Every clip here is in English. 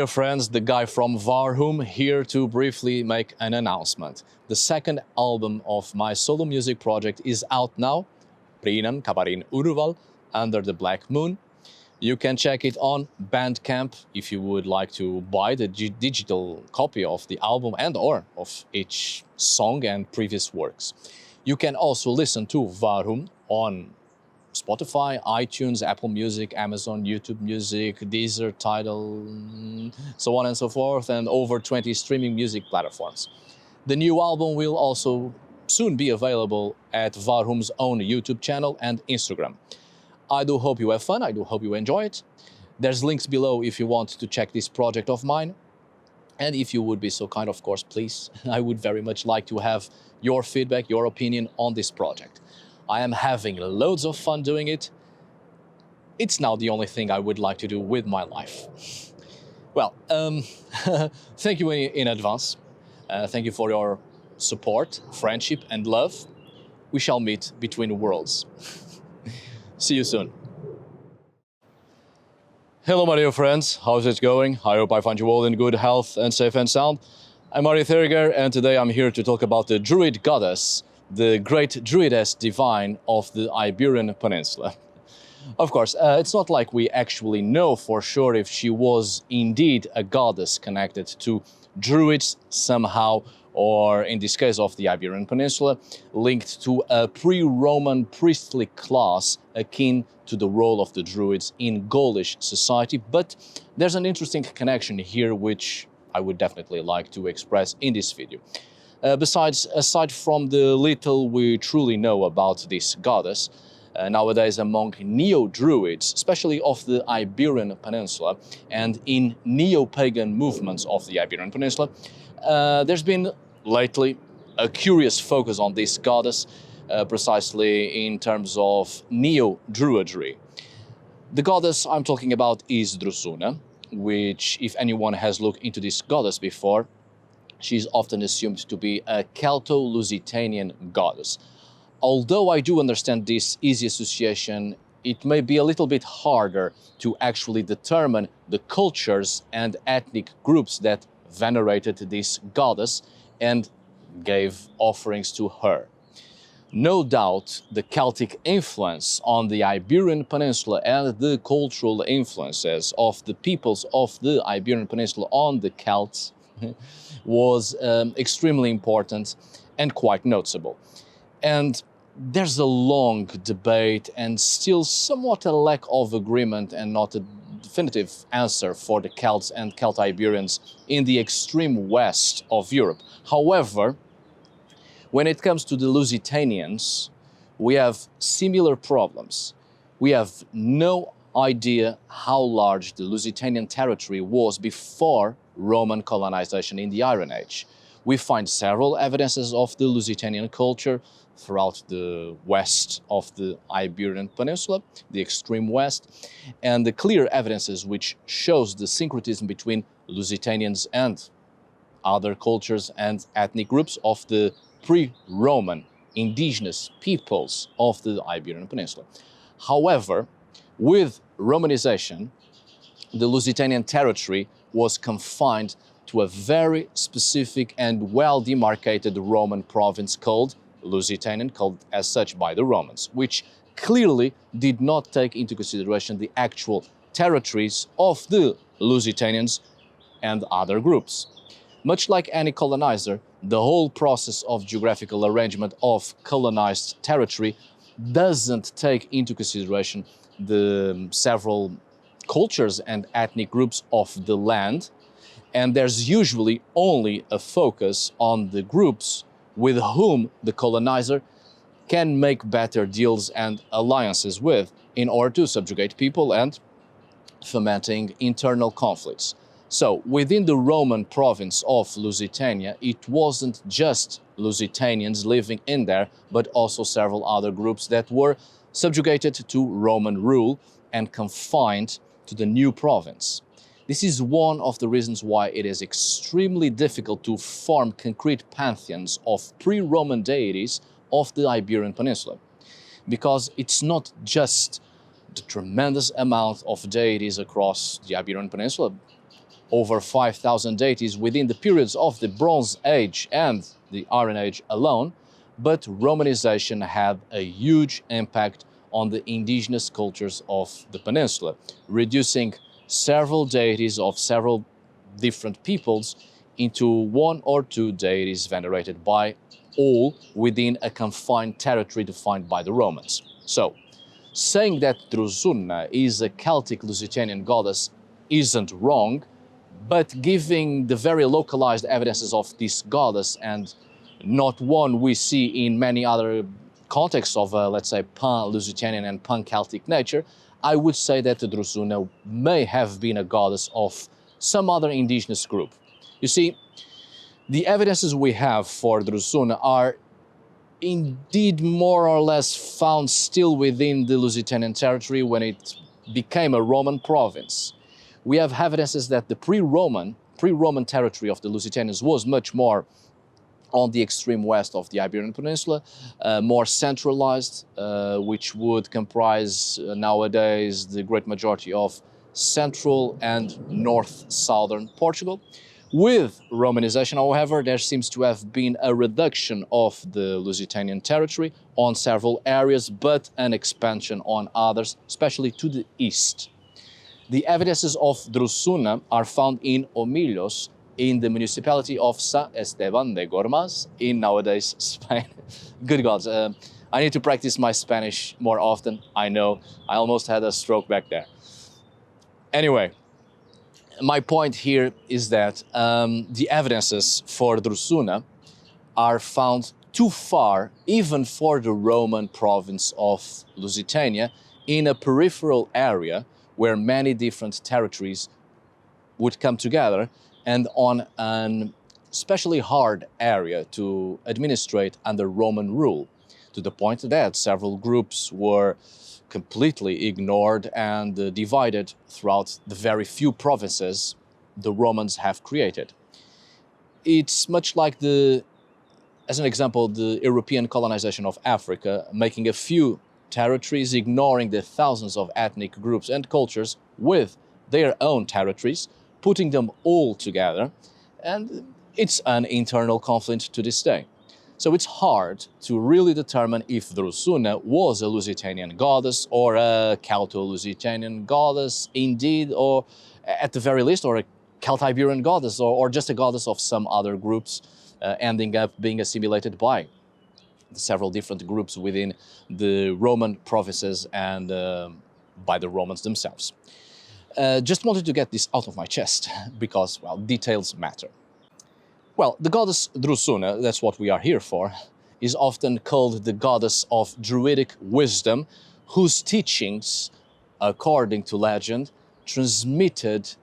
dear friends, the guy from VAR here to briefly make an announcement. The second album of my solo music project is out now, Prinan Kaparin Uruval, Under the Black Moon. You can check it on Bandcamp if you would like to buy the digital copy of the album and or of each song and previous works. You can also listen to VAR on Spotify, iTunes, Apple Music, Amazon, YouTube Music, Deezer, Tidal, so on and so forth, and over 20 streaming music platforms. The new album will also soon be available at VAR's own YouTube channel and Instagram. I do hope you have fun, I do hope you enjoy it. There's links below if you want to check this project of mine. And if you would be so kind, of course, please, I would very much like to have your feedback, your opinion on this project. I am having loads of fun doing it. It's now the only thing I would like to do with my life. Well, thank you in advance. Thank you for your support, friendship and love. We shall meet between worlds. See you soon. Hello, my dear friends. How's it going? I hope I find you all in good health and safe and sound. I'm Mario Theriger, and today I'm here to talk about the Druid Goddess, the great Druidess divine of the Iberian Peninsula. Of course, it's not like we actually know for sure if she was indeed a goddess connected to Druids somehow, or in this case of the Iberian Peninsula, linked to a pre-Roman priestly class akin to the role of the Druids in Gaulish society. But there's an interesting connection here which I would definitely like to express in this video. Aside from the little we truly know about this goddess, nowadays among neo-Druids, especially of the Iberian Peninsula, and in neo-pagan movements of the Iberian Peninsula, there's been lately a curious focus on this goddess, precisely in terms of neo-Druidry. The goddess I'm talking about is Drusuna, which, if anyone has looked into this goddess before, she's often assumed to be a Celto-Lusitanian goddess. Although I do understand this easy association, it may be a little bit harder to actually determine the cultures and ethnic groups that venerated this goddess and gave offerings to her. No doubt the Celtic influence on the Iberian Peninsula and the cultural influences of the peoples of the Iberian Peninsula on the Celts was extremely important and quite noticeable. And there's a long debate and still somewhat a lack of agreement and not a definitive answer for the Celts and Celto-Iberians in the extreme west of Europe. However, when it comes to the Lusitanians, we have similar problems. We have no idea how large the Lusitanian territory was before Roman colonization in the Iron Age. We find several evidences of the Lusitanian culture throughout the west of the Iberian Peninsula, the extreme west, and the clear evidences which shows the syncretism between Lusitanians and other cultures and ethnic groups of the pre-Roman indigenous peoples of the Iberian Peninsula. However, with Romanization, the Lusitanian territory was confined to a very specific and well-demarcated Roman province called Lusitanian, called as such by the Romans, which clearly did not take into consideration the actual territories of the Lusitanians and other groups. Much like any colonizer, the whole process of geographical arrangement of colonized territory doesn't take into consideration the several cultures and ethnic groups of the land, and there's usually only a focus on the groups with whom the colonizer can make better deals and alliances with in order to subjugate people and fomenting internal conflicts. So, within the Roman province of Lusitania, it wasn't just Lusitanians living in there, but also several other groups that were subjugated to Roman rule and confined to the new province. This is one of the reasons why it is extremely difficult to form concrete pantheons of pre-Roman deities of the Iberian Peninsula, because it's not just the tremendous amount of deities across the Iberian Peninsula, over 5,000 deities within the periods of the Bronze Age and the Iron Age alone, but Romanization had a huge impact on the indigenous cultures of the peninsula, reducing several deities of several different peoples into one or two deities venerated by all within a confined territory defined by the Romans. So, saying that Drusuna is a Celtic Lusitanian goddess isn't wrong, but giving the very localized evidences of this goddess and not one we see in many other contexts of, let's say, pan-Lusitanian and pan-Celtic nature, I would say that the Drusuna may have been a goddess of some other indigenous group. You see, the evidences we have for Drusuna are indeed more or less found still within the Lusitanian territory when it became a Roman province. We have evidences that the pre-Roman territory of the Lusitanians was much more on the extreme west of the Iberian Peninsula, more centralized, which would comprise nowadays the great majority of central and north-southern Portugal. With Romanization, however, there seems to have been a reduction of the Lusitanian territory on several areas, but an expansion on others, especially to the east. The evidences of Drusuna are found in Omillos, in the municipality of San Esteban de Gormaz, in nowadays Spain. Good gods, I need to practice my Spanish more often. I know, I almost had a stroke back there. Anyway, my point here is that the evidences for Drusuna are found too far, even for the Roman province of Lusitania, in a peripheral area where many different territories would come together and on an especially hard area to administrate under Roman rule, to the point that several groups were completely ignored and divided throughout the very few provinces the Romans have created. It's much like as an example, the European colonization of Africa, making a few territories, ignoring the thousands of ethnic groups and cultures with their own territories, putting them all together, and it's an internal conflict to this day. So it's hard to really determine if Drusuna was a Lusitanian goddess or a Celto-Lusitanian goddess indeed, or at the very least, or a Celto-Iberian goddess, or just a goddess of some other groups, ending up being assimilated by the several different groups within the Roman provinces and by the Romans themselves. Just wanted to get this out of my chest because, well, details matter. Well, the goddess Drusuna, that's what we are here for, is often called the goddess of Druidic wisdom, whose teachings, according to legend, transmitted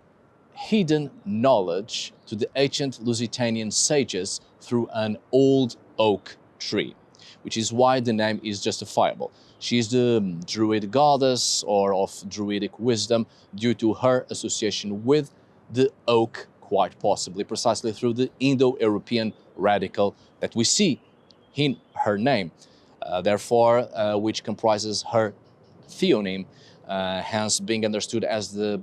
hidden knowledge to the ancient Lusitanian sages through an old oak tree, which is why the name is justifiable. She is the Druid Goddess or of Druidic wisdom due to her association with the oak, quite possibly precisely through the Indo-European radical that we see in her name, which comprises her theonym, hence being understood as the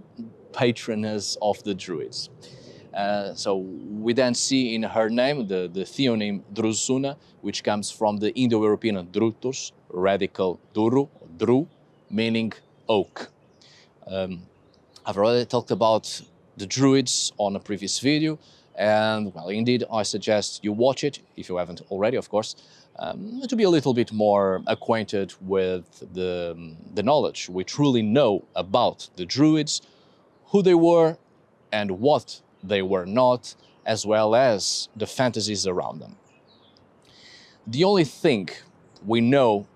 patroness of the Druids. So we then see in her name the theonym Drusuna, which comes from the Indo-European drutus, radical duru, dru, meaning oak. I've already talked about the Druids on a previous video, and well, indeed, I suggest you watch it, if you haven't already, of course, to be a little bit more acquainted with the knowledge we truly know about the Druids, who they were and what they were not, as well as the fantasies around them. The only thing we know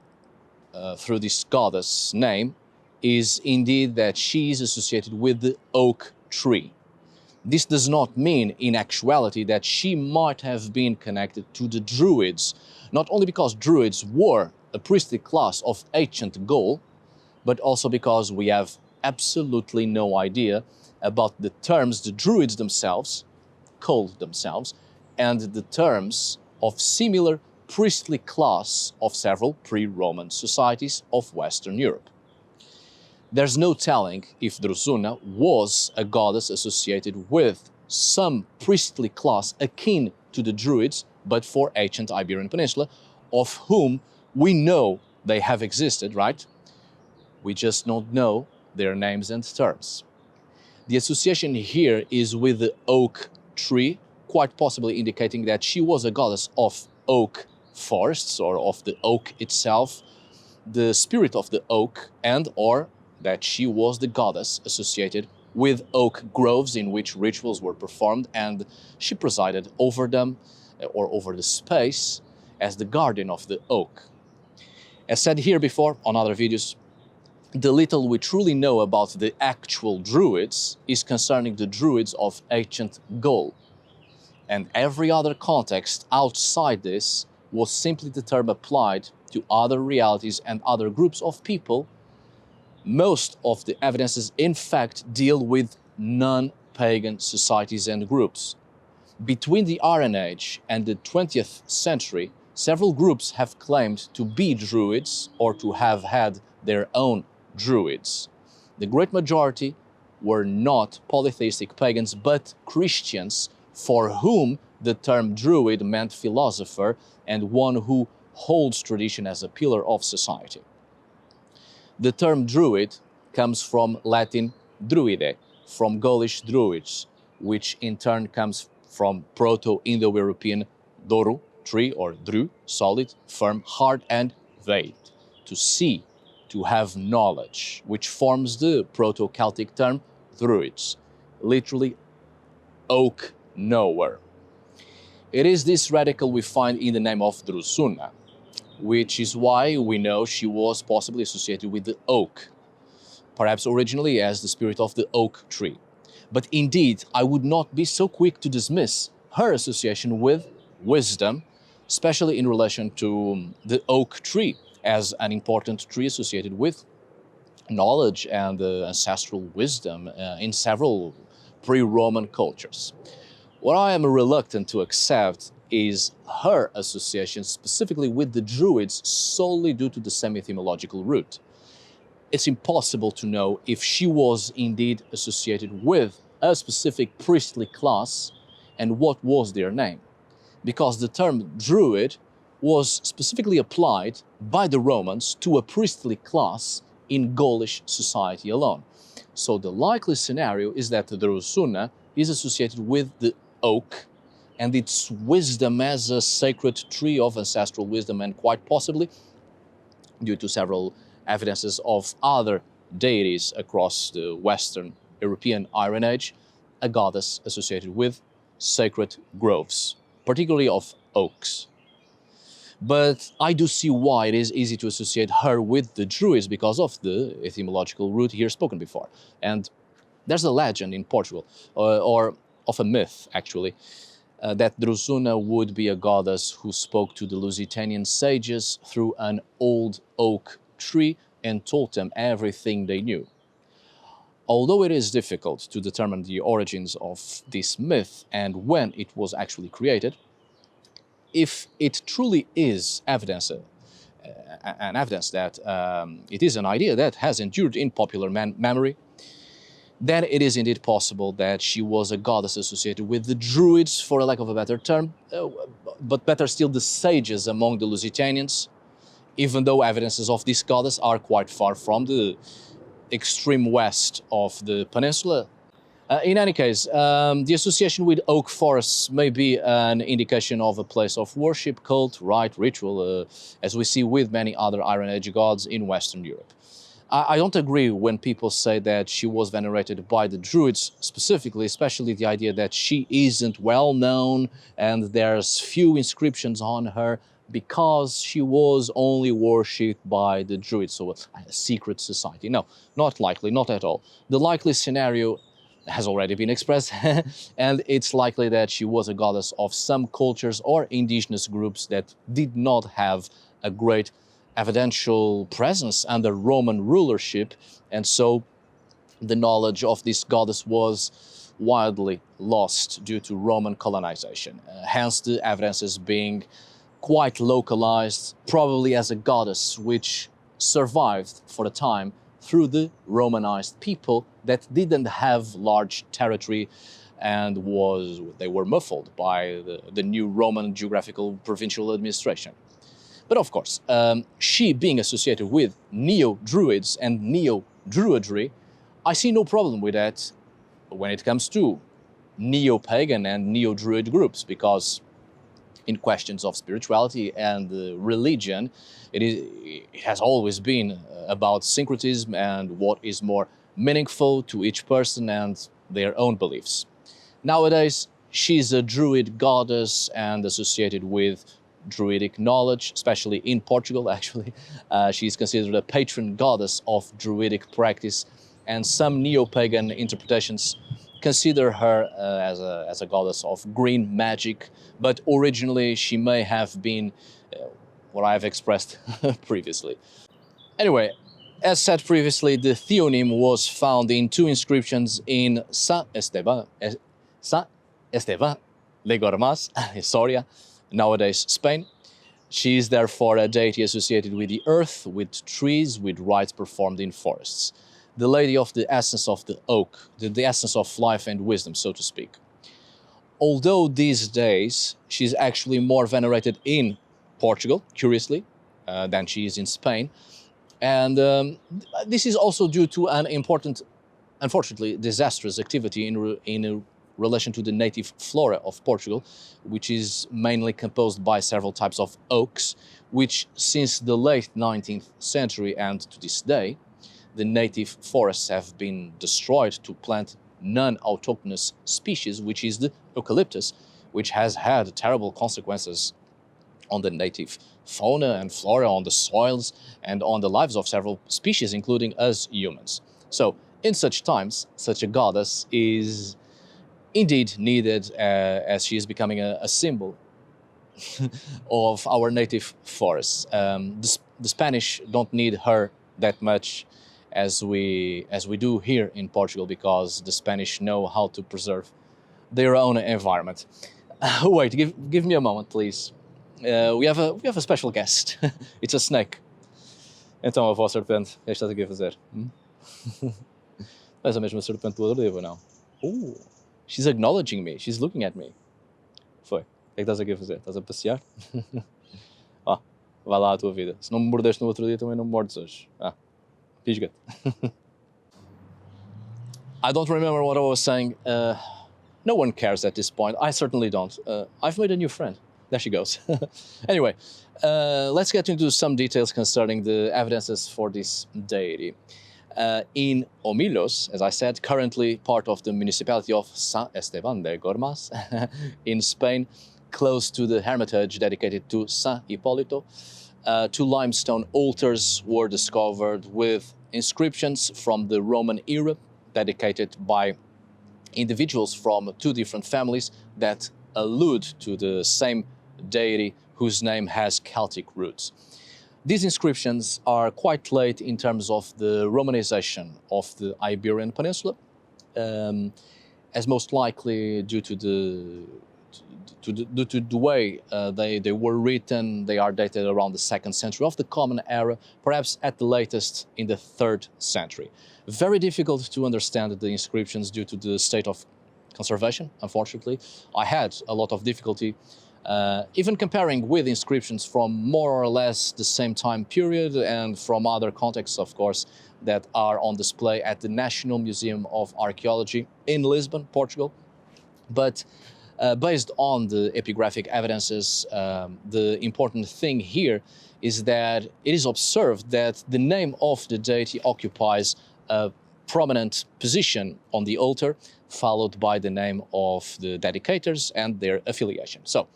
through this goddess name is indeed that she is associated with the oak tree. This does not mean in actuality that she might have been connected to the Druids, not only because Druids were a priestly class of ancient Gaul, but also because we have absolutely no idea about the terms the Druids themselves called themselves and the terms of similar priestly class of several pre-Roman societies of Western Europe. There's no telling if Drusuna was a goddess associated with some priestly class akin to the Druids, but for ancient Iberian Peninsula, of whom we know they have existed, right? We just don't know their names and terms. The association here is with the oak tree, quite possibly indicating that she was a goddess of oak forests or of the oak itself, the spirit of the oak, and or that she was the goddess associated with oak groves in which rituals were performed, and she presided over them or over the space as the guardian of the oak. As said here before on other videos, the little we truly know about the actual Druids is concerning the Druids of ancient Gaul. And every other context outside this was simply the term applied to other realities and other groups of people. Most of the evidences, in fact, deal with non-pagan societies and groups. Between the Iron Age and the 20th century, several groups have claimed to be Druids or to have had their own Druids. The great majority were not polytheistic pagans, but Christians for whom the term Druid meant philosopher and one who holds tradition as a pillar of society. The term Druid comes from Latin druide, from Gaulish Druids, which in turn comes from Proto-Indo-European doru, tree, or dru, solid, firm, hard, and veid, to see, to have knowledge, which forms the Proto-Celtic term Druids, literally oak knower. It is this radical we find in the name of Drusuna, which is why we know she was possibly associated with the oak, perhaps originally as the spirit of the oak tree. But indeed, I would not be so quick to dismiss her association with wisdom, especially in relation to the oak tree as an important tree associated with knowledge and ancestral wisdom in several pre-Roman cultures. What I am reluctant to accept is her association specifically with the Druids solely due to the semi-etymological root. It's impossible to know if she was indeed associated with a specific priestly class and what was their name, because the term Druid was specifically applied by the Romans to a priestly class in Gaulish society alone. So the likely scenario is that the Drusuna is associated with the oak and its wisdom as a sacred tree of ancestral wisdom, and quite possibly, due to several evidences of other deities across the Western European Iron Age, a goddess associated with sacred groves, particularly of oaks. But I do see why it is easy to associate her with the Druids because of the etymological root here spoken before. And there's a legend in Portugal, or of a myth actually, that Drusuna would be a goddess who spoke to the Lusitanian sages through an old oak tree and told them everything they knew. Although it is difficult to determine the origins of this myth and when it was actually created, if it truly is evidence, an evidence that it is an idea that has endured in popular memory, then it is indeed possible that she was a goddess associated with the Druids, for a lack of a better term, but better still the sages among the Lusitanians, even though evidences of this goddess are quite far from the extreme west of the peninsula. In any case, the association with oak forests may be an indication of a place of worship, cult, rite, ritual, as we see with many other Iron Age gods in Western Europe. I don't agree when people say that she was venerated by the Druids specifically, especially the idea that she isn't well known and there's few inscriptions on her because she was only worshipped by the Druids, so a secret society. No, not likely, not at all. The likely scenario has already been expressed, and it's likely that she was a goddess of some cultures or indigenous groups that did not have a great evidential presence under Roman rulership, and so the knowledge of this goddess was widely lost due to Roman colonization. Hence the evidences being quite localized, probably as a goddess which survived for a time through the Romanized people that didn't have large territory and they were muffled by the new Roman geographical provincial administration. But of course, she being associated with Neo-Druids and Neo-Druidry, I see no problem with that when it comes to Neo-Pagan and Neo-Druid groups, because in questions of spirituality and religion, it has always been about syncretism and what is more meaningful to each person and their own beliefs. Nowadays, she's a Druid goddess and associated with Druidic knowledge, especially in Portugal, actually. She's considered a patron goddess of Druidic practice, and some neo-pagan interpretations consider her as a goddess of green magic, but originally she may have been what I've expressed previously. Anyway, as said previously, the theonym was found in two inscriptions in San Esteban de Gormaz, Soria, nowadays Spain. She is therefore a deity associated with the earth, with trees, with rites performed in forests. The lady of the essence of the oak, the essence of life and wisdom, so to speak. Although these days she's actually more venerated in Portugal, curiously, than she is in Spain. And this is also due to an important, unfortunately, disastrous activity in relation to the native flora of Portugal, which is mainly composed by several types of oaks, which since the late 19th century and to this day, the native forests have been destroyed to plant non-autochthonous species, which is the eucalyptus, which has had terrible consequences on the native fauna and flora, on the soils, and on the lives of several species, including us humans. So, in such times, such a goddess is indeed needed, as she is becoming a symbol of our native forests. The Spanish don't need her that much as we do here in Portugal, because the Spanish know how to preserve their own environment. Wait, give me a moment, please. We have a special guest. It's a snake. Então, a voz serpente, o que estás aqui a fazer? És a mesma serpente do outro dia, ou não? She's acknowledging me. She's looking at me. Foi. O que é que estás aqui a fazer? Estás a passear? Vai lá a tua vida. Se não me mordeste no outro dia, também não me mordes hoje. Pisga-te. I don't remember what I was saying. No one cares at this point. I certainly don't. I've made a new friend. There she goes. Anyway, let's get into some details concerning the evidences for this deity. In Omillos, as I said, currently part of the municipality of San Esteban de Gormaz in Spain, close to the hermitage dedicated to San Hipólito, two limestone altars were discovered with inscriptions from the Roman era, dedicated by individuals from two different families that allude to the same deity whose name has Celtic roots. These inscriptions are quite late in terms of the Romanization of the Iberian Peninsula, as most likely due to the way they were written. They are dated around the 2nd century of the Common Era, perhaps at the latest in the 3rd century. Very difficult to understand the inscriptions due to the state of conservation, unfortunately. I had a lot of difficulty even comparing with inscriptions from more or less the same time period and from other contexts, of course, that are on display at the National Museum of Archaeology in Lisbon, Portugal. But based on the epigraphic evidences, the important thing here is that it is observed that the name of the deity occupies a prominent position on the altar, followed by the name of the dedicators and their affiliation. So,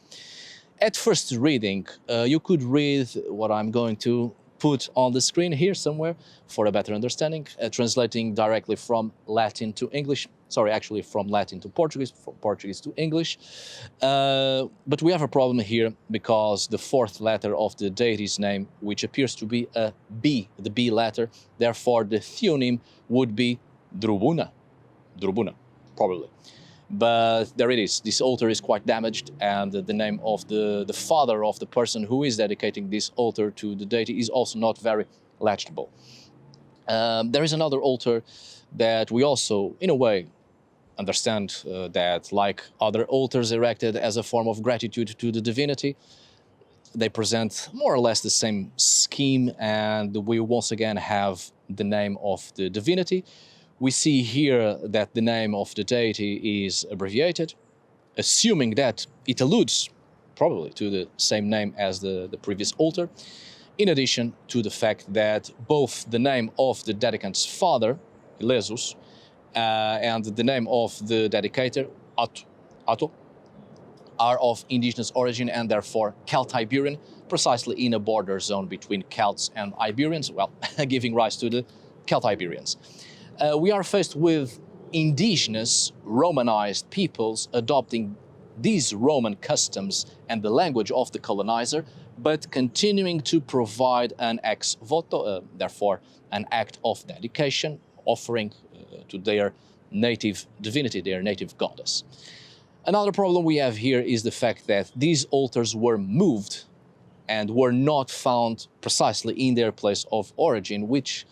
at first reading, you could read what I'm going to put on the screen here somewhere for a better understanding, translating directly from Latin to English. Sorry, actually from Latin to Portuguese, from Portuguese to English. But we have a problem here because the 4th letter of the deity's name, which appears to be a B, the B letter, therefore the theonym would be Druna, probably. But there it is. This altar is quite damaged, and the name of the father of the person who is dedicating this altar to the deity is also not very legible. There is another altar that we also, in a way, understand that, like other altars erected as a form of gratitude to the divinity, they present more or less the same scheme, and we once again have the name of the divinity. We see here that the name of the deity is abbreviated, assuming that it alludes probably to the same name as the previous altar, in addition to the fact that both the name of the dedicant's father, Lesus, and the name of the dedicator, Atto, are of indigenous origin and therefore Celto-Iberian, precisely in a border zone between Celts and Iberians, well, giving rise to the Celto-Iberians. We are faced with indigenous Romanized peoples adopting these Roman customs and the language of the colonizer, but continuing to provide an ex voto, therefore an act of dedication, offering to their native divinity, their native goddess. Another problem we have here is the fact that these altars were moved and were not found precisely in their place of origin, which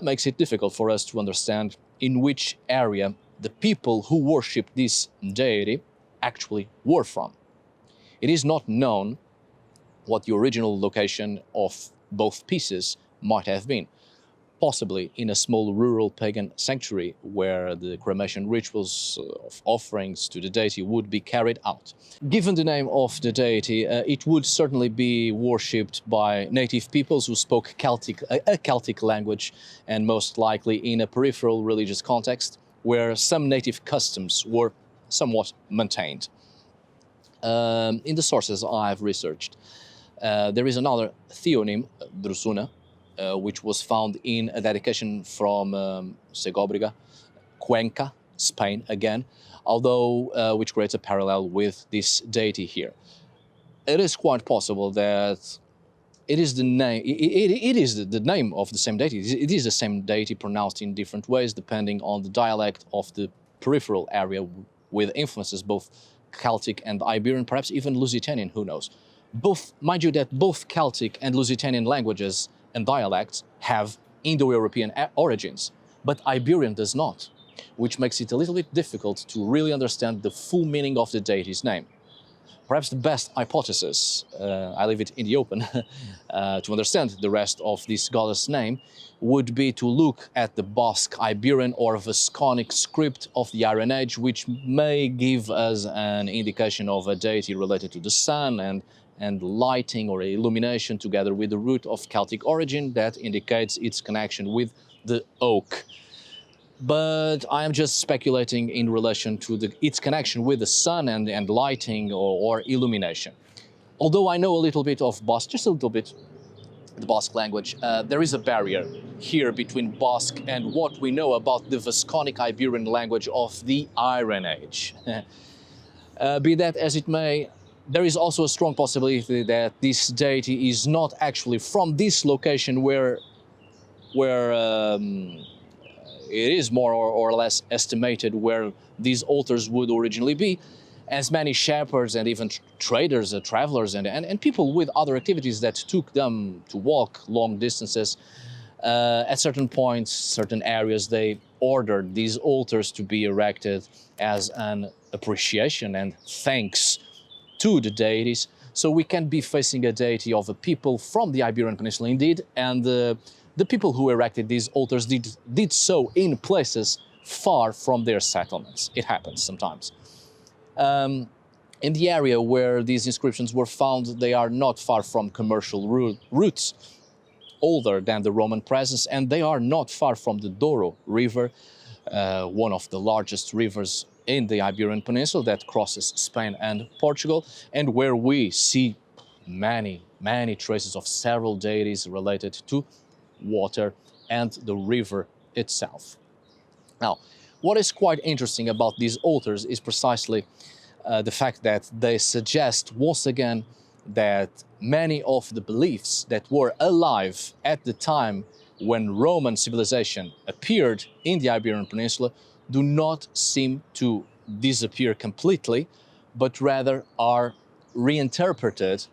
makes it difficult for us to understand in which area the people who worshipped this deity actually were from. It is not known what the original location of both pieces might have been, possibly in a small rural pagan sanctuary where the cremation rituals of offerings to the deity would be carried out. Given the name of the deity, it would certainly be worshipped by native peoples who spoke a Celtic language, and most likely in a peripheral religious context where some native customs were somewhat maintained. In the sources I've researched, there is another theonym, Drusuna, which was found in a dedication from Segovia, Cuenca, Spain again, although which creates a parallel with this deity here. It is quite possible that it is the name. It is the name of the same deity. It is the same deity pronounced in different ways depending on the dialect of the peripheral area, with influences both Celtic and Iberian, perhaps even Lusitanian. Who knows? Mind you, that both Celtic and Lusitanian languages and dialects have Indo-European origins, but Iberian does not, which makes it a little bit difficult to really understand the full meaning of the deity's name. Perhaps the best hypothesis, I leave it in the open, to understand the rest of this goddess name would be to look at the Basque Iberian or Vasconic script of the Iron Age, which may give us an indication of a deity related to the sun and lighting or illumination, together with the root of Celtic origin that indicates its connection with the oak. But I am just speculating in relation to its connection with the sun and lighting or illumination. Although I know a little bit of Basque, just a little bit, the Basque language, there is a barrier here between Basque and what we know about the Vasconic Iberian language of the Iron Age. Be that as it may, there is also a strong possibility that this deity is not actually from this location where it is more or less estimated where these altars would originally be, as many shepherds and even traders, travelers, and people with other activities that took them to walk long distances. At certain points, certain areas, they ordered these altars to be erected as an appreciation and thanks to the deities. So we can be facing a deity of a people from the Iberian Peninsula indeed, and the people who erected these altars did so in places far from their settlements. It happens sometimes. In the area where these inscriptions were found, they are not far from commercial routes, older than the Roman presence, and they are not far from the Douro River, one of the largest rivers in the Iberian Peninsula that crosses Spain and Portugal, and where we see many traces of several deities related to water and the river itself. Now, what is quite interesting about these altars is precisely the fact that they suggest once again that many of the beliefs that were alive at the time when Roman civilization appeared in the Iberian Peninsula do not seem to disappear completely, but rather are reinterpreted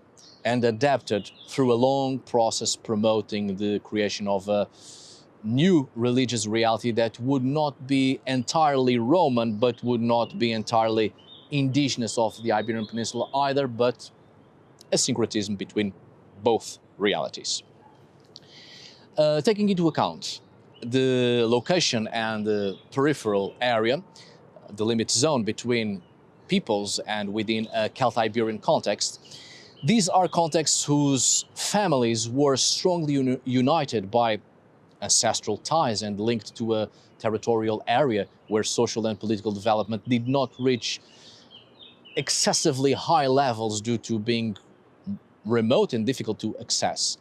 and adapted through a long process promoting the creation of a new religious reality that would not be entirely Roman, but would not be entirely indigenous of the Iberian Peninsula either, but a syncretism between both realities. Taking into account the location and the peripheral area, the limit zone between peoples and within a Celto-Iberian context, these are contexts whose families were strongly united by ancestral ties and linked to a territorial area where social and political development did not reach excessively high levels due to being remote and difficult to access.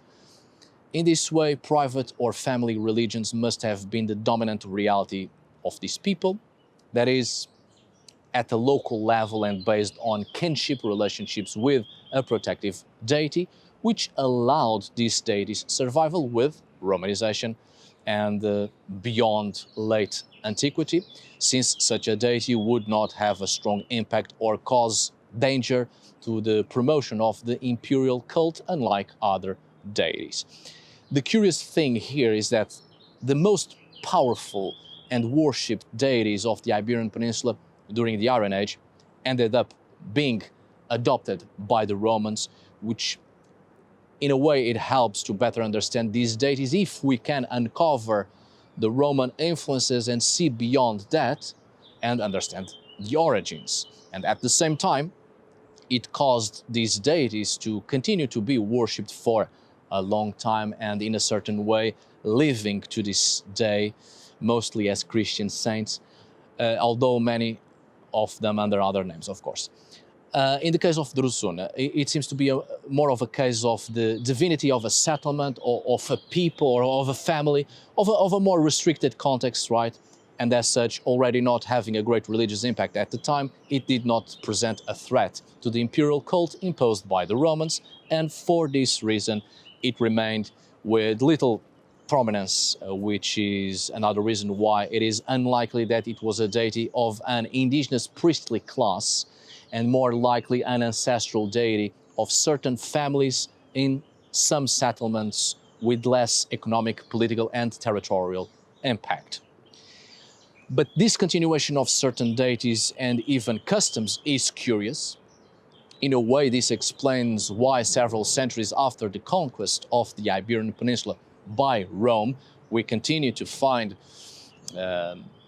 In this way, private or family religions must have been the dominant reality of these people, that is, at a local level and based on kinship relationships with a protective deity, which allowed these deities survival with Romanization and beyond late antiquity, since such a deity would not have a strong impact or cause danger to the promotion of the imperial cult, unlike other deities. The curious thing here is that the most powerful and worshipped deities of the Iberian Peninsula during the Iron Age ended up being adopted by the Romans, which in a way it helps to better understand these deities if we can uncover the Roman influences and see beyond that and understand the origins. And at the same time, it caused these deities to continue to be worshipped for a long time and in a certain way living to this day, mostly as Christian saints, although many of them under other names, of course. In the case of Drusuna, it seems to be more of a case of the divinity of a settlement or of a people or of a family, of a more restricted context, right? And as such, already not having a great religious impact at the time, it did not present a threat to the imperial cult imposed by the Romans, and for this reason, it remained with little prominence, which is another reason why it is unlikely that it was a deity of an indigenous priestly class, and more likely an ancestral deity of certain families in some settlements with less economic, political, and territorial impact. But this continuation of certain deities and even customs is curious. In a way, this explains why several centuries after the conquest of the Iberian Peninsula by Rome, we continue to find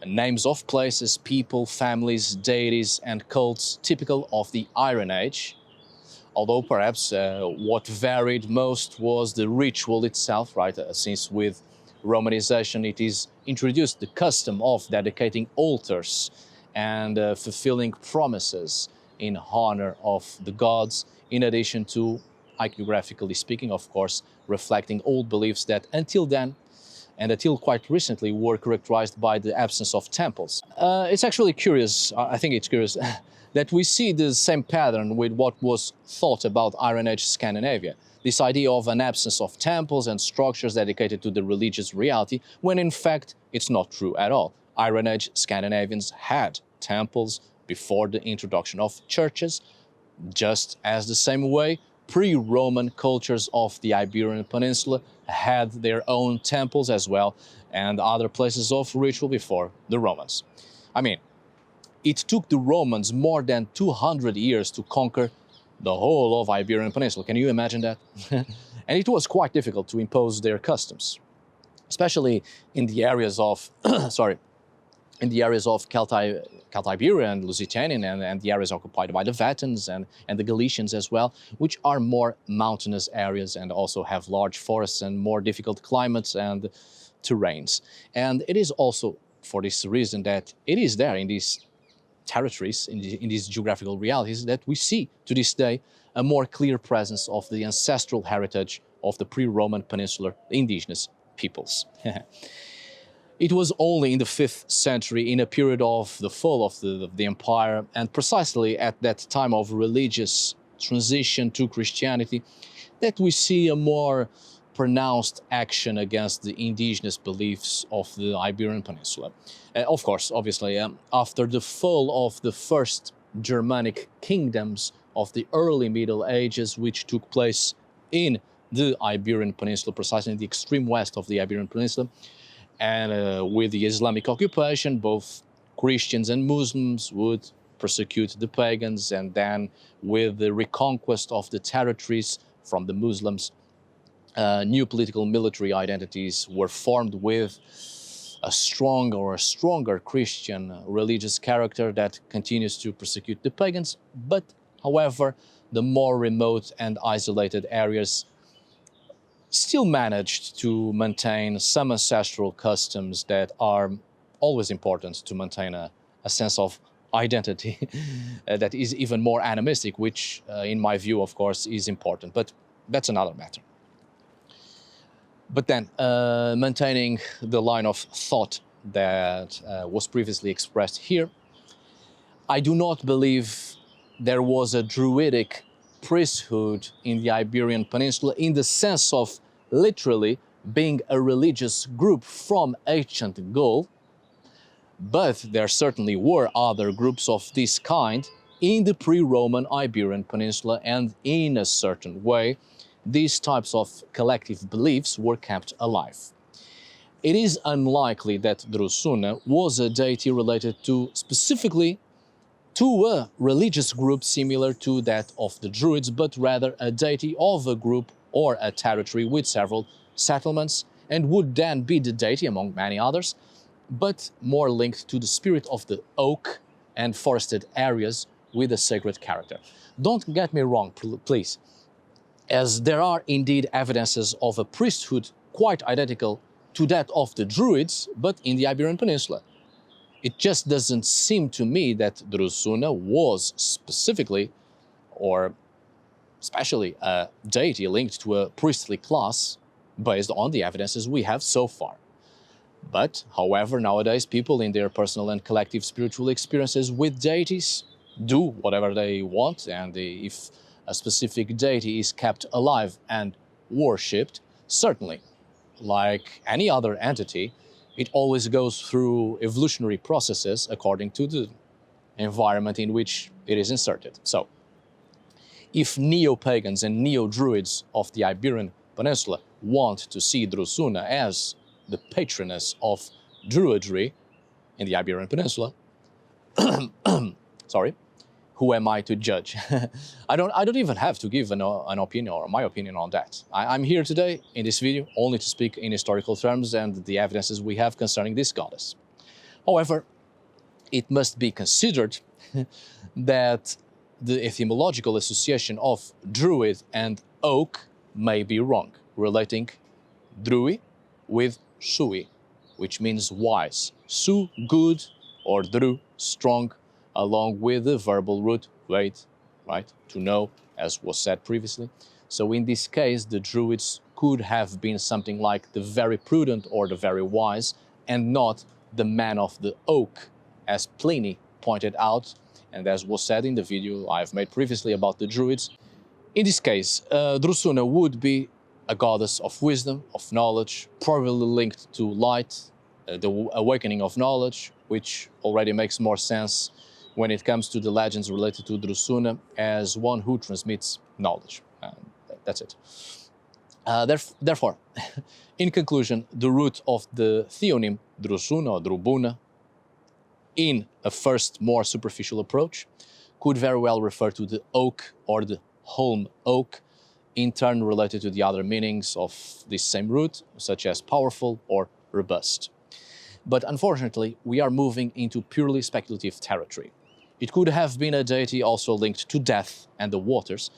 names of places, people, families, deities, and cults typical of the Iron Age. Although perhaps what varied most was the ritual itself, right? Since with Romanization it is introduced the custom of dedicating altars and fulfilling promises in honor of the gods, in addition to, iconographically speaking, of course, reflecting old beliefs that until then and until quite recently were characterized by the absence of temples. It's actually curious, I think it's curious, that we see the same pattern with what was thought about Iron Age Scandinavia. This idea of an absence of temples and structures dedicated to the religious reality, when in fact it's not true at all. Iron Age Scandinavians had temples before the introduction of churches, just as the same way pre-Roman cultures of the Iberian Peninsula had their own temples as well and other places of ritual before the Romans. I mean, it took the Romans more than 200 years to conquer the whole of Iberian Peninsula. Can you imagine that? And it was quite difficult to impose their customs, especially in the areas of, in the areas of Celto-Iberian, Lusitanian, and the areas occupied by the Vatans and the Galicians as well, which are more mountainous areas and also have large forests and more difficult climates and terrains. And it is also for this reason that it is there in these territories, in these geographical realities, that we see to this day a more clear presence of the ancestral heritage of the pre-Roman peninsular indigenous peoples. It was only in the 5th century, in a period of the fall of the empire, and precisely at that time of religious transition to Christianity, that we see a more pronounced action against the indigenous beliefs of the Iberian Peninsula. Of course, obviously, after the fall of the first Germanic kingdoms of the early Middle Ages, which took place in the Iberian Peninsula, precisely in the extreme west of the Iberian Peninsula, And with the Islamic occupation, both Christians and Muslims would persecute the pagans, and then with the reconquest of the territories from the Muslims, new political military identities were formed with a strong or a stronger Christian religious character that continues to persecute the pagans. But, however, the more remote and isolated areas still managed to maintain some ancestral customs that are always important to maintain a sense of identity that is even more animistic, which, in my view, of course, is important. But that's another matter. But then, maintaining the line of thought that was previously expressed here, I do not believe there was a Druidic priesthood in the Iberian Peninsula in the sense of literally being a religious group from ancient Gaul, but there certainly were other groups of this kind in the pre-Roman Iberian Peninsula, and in a certain way, these types of collective beliefs were kept alive. It is unlikely that Drusuna was a deity related to specifically to a religious group similar to that of the Druids, but rather a deity of a group or a territory with several settlements, and would then be the deity among many others, but more linked to the spirit of the oak and forested areas with a sacred character. Don't get me wrong, please, as there are indeed evidences of a priesthood quite identical to that of the Druids, but in the Iberian Peninsula. It just doesn't seem to me that Drusuna was specifically or especially a deity linked to a priestly class based on the evidences we have so far. But, however, nowadays people in their personal and collective spiritual experiences with deities do whatever they want, and if a specific deity is kept alive and worshipped, certainly, like any other entity, it always goes through evolutionary processes according to the environment in which it is inserted. So, if neo-pagans and neo-druids of the Iberian Peninsula want to see Drusuna as the patroness of Druidry in the Iberian Peninsula, sorry, who am I to judge? I don't even have to give an opinion or my opinion on that. I'm here today in this video only to speak in historical terms and the evidences we have concerning this goddess. However, it must be considered that the etymological association of druid and oak may be wrong, relating drui with sui, which means wise, su, good, or dru, strong, along with the verbal root wait, right, to know, as was said previously. So in this case, the Druids could have been something like the very prudent or the very wise, and not the man of the oak, as Pliny pointed out, and as was said in the video I've made previously about the Druids. In this case, Drusuna would be a goddess of wisdom, of knowledge, probably linked to light, the awakening of knowledge, which already makes more sense when it comes to the legends related to Drusuna as one who transmits knowledge. That's it. Therefore, in conclusion, the root of the theonym Drusuna or Drubuna, in a first more superficial approach, could very well refer to the oak or the holm oak, in turn related to the other meanings of this same root, such as powerful or robust. But unfortunately, we are moving into purely speculative territory. It could have been a deity also linked to death and the waters,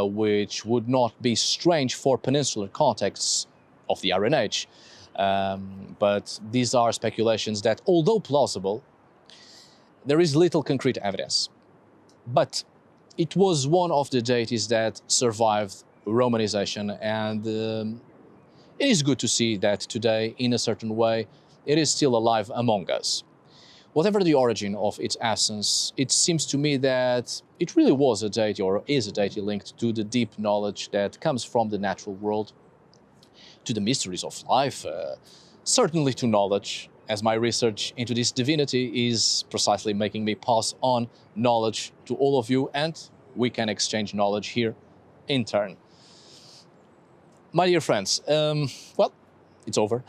which would not be strange for peninsular contexts of the Iron Age. But these are speculations that, although plausible, there is little concrete evidence. But it was one of the deities that survived Romanization, and it is good to see that today, in a certain way, it is still alive among us. Whatever the origin of its essence, it seems to me that it really was a deity, or is a deity, linked to the deep knowledge that comes from the natural world, to the mysteries of life, certainly to knowledge, as my research into this divinity is precisely making me pass on knowledge to all of you, and we can exchange knowledge here in turn. My dear friends, well, it's over.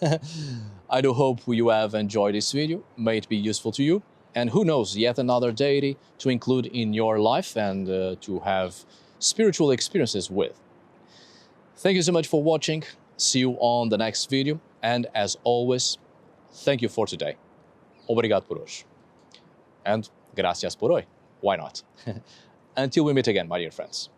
I do hope you have enjoyed this video, may it be useful to you, and who knows, yet another deity to include in your life and to have spiritual experiences with. Thank you so much for watching, see you on the next video, and as always, thank you for today. Obrigado por hoje. And gracias por hoy. Why not? Until we meet again, my dear friends.